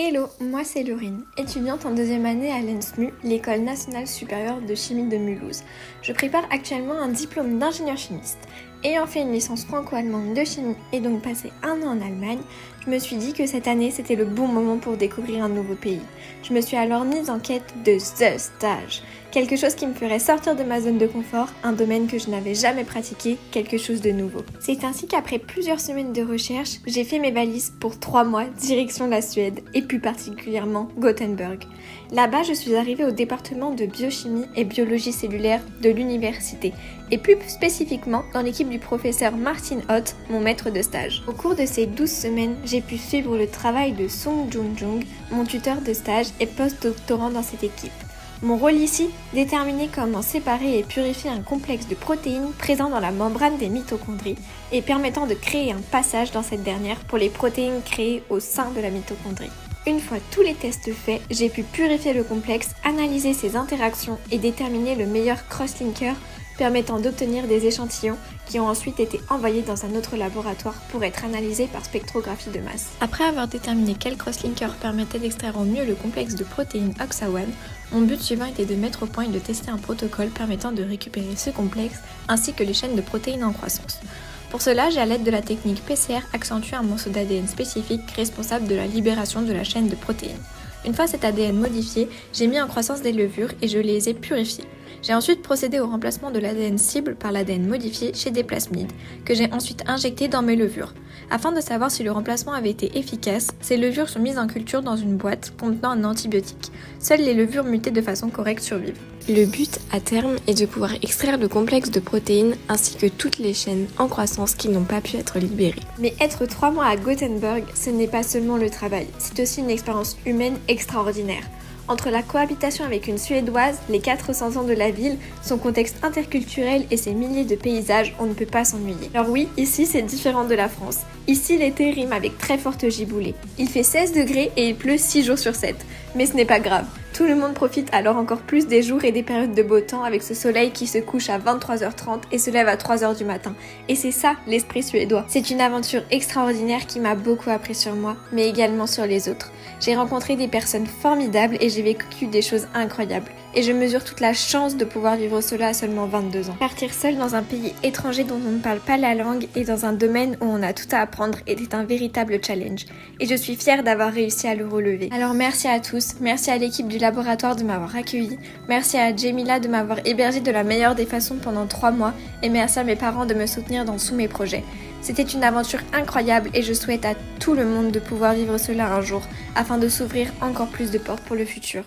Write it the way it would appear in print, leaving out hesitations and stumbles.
Hello, moi c'est Laurine, étudiante en deuxième année à l'ENSMU, l'École nationale supérieure de chimie de Mulhouse. Je prépare actuellement un diplôme d'ingénieur chimiste. Ayant fait une licence franco-allemande de chimie et donc passé un an en Allemagne, je me suis dit que cette année c'était le bon moment pour découvrir un nouveau pays. Je me suis alors mise en quête de THE stage, quelque chose qui me ferait sortir de ma zone de confort, un domaine que je n'avais jamais pratiqué, quelque chose de nouveau. C'est ainsi qu'après plusieurs semaines de recherche, j'ai fait mes valises pour 3 mois direction la Suède et plus particulièrement Gothenburg. Là-bas, je suis arrivée au département de biochimie et biologie cellulaire de l'université et plus spécifiquement dans l'équipe du professeur Martin Ott, mon maître de stage. Au cours de ces 12 semaines, j'ai pu suivre le travail de Sung Jung Jung, mon tuteur de stage et post-doctorant dans cette équipe. Mon rôle ici, déterminer comment séparer et purifier un complexe de protéines présent dans la membrane des mitochondries et permettant de créer un passage dans cette dernière pour les protéines créées au sein de la mitochondrie. Une fois tous les tests faits, j'ai pu purifier le complexe, analyser ses interactions et déterminer le meilleur crosslinker permettant d'obtenir des échantillons qui ont ensuite été envoyés dans un autre laboratoire pour être analysés par spectrographie de masse. Après avoir déterminé quel crosslinker permettait d'extraire au mieux le complexe de protéines OXA1, mon but suivant était de mettre au point et de tester un protocole permettant de récupérer ce complexe ainsi que les chaînes de protéines en croissance. Pour cela, j'ai à l'aide de la technique PCR accentué un morceau d'ADN spécifique responsable de la libération de la chaîne de protéines. Une fois cet ADN modifié, j'ai mis en croissance des levures et je les ai purifiées. J'ai ensuite procédé au remplacement de l'ADN cible par l'ADN modifié chez des plasmides, que j'ai ensuite injecté dans mes levures. Afin de savoir si le remplacement avait été efficace, ces levures sont mises en culture dans une boîte contenant un antibiotique. Seules les levures mutées de façon correcte survivent. Le but, à terme, est de pouvoir extraire le complexe de protéines ainsi que toutes les chaînes en croissance qui n'ont pas pu être libérées. Mais être 3 mois à Gothenburg, ce n'est pas seulement le travail, c'est aussi une expérience humaine extraordinaire. Entre la cohabitation avec une Suédoise, les 400 ans de la ville, son contexte interculturel et ses milliers de paysages, on ne peut pas s'ennuyer. Alors oui, ici c'est différent de la France. Ici l'été rime avec très forte giboulée. Il fait 16 degrés et il pleut 6 jours sur 7. Mais ce n'est pas grave. Tout le monde profite alors encore plus des jours et des périodes de beau temps avec ce soleil qui se couche à 23h30 et se lève à 3h du matin. Et c'est ça l'esprit suédois. C'est une aventure extraordinaire qui m'a beaucoup appris sur moi, mais également sur les autres. J'ai rencontré des personnes formidables et j'ai vécu des choses incroyables. Et je mesure toute la chance de pouvoir vivre cela à seulement 22 ans. Partir seul dans un pays étranger dont on ne parle pas la langue et dans un domaine où on a tout à apprendre était un véritable challenge. Et je suis fière d'avoir réussi à le relever. Alors merci à tous, merci à l'équipe du laboratoire de m'avoir accueilli, merci à Jemila de m'avoir hébergée de la meilleure des façons pendant 3 mois et merci à mes parents de me soutenir dans tous mes projets. C'était une aventure incroyable et je souhaite à tout le monde de pouvoir vivre cela un jour afin de s'ouvrir encore plus de portes pour le futur.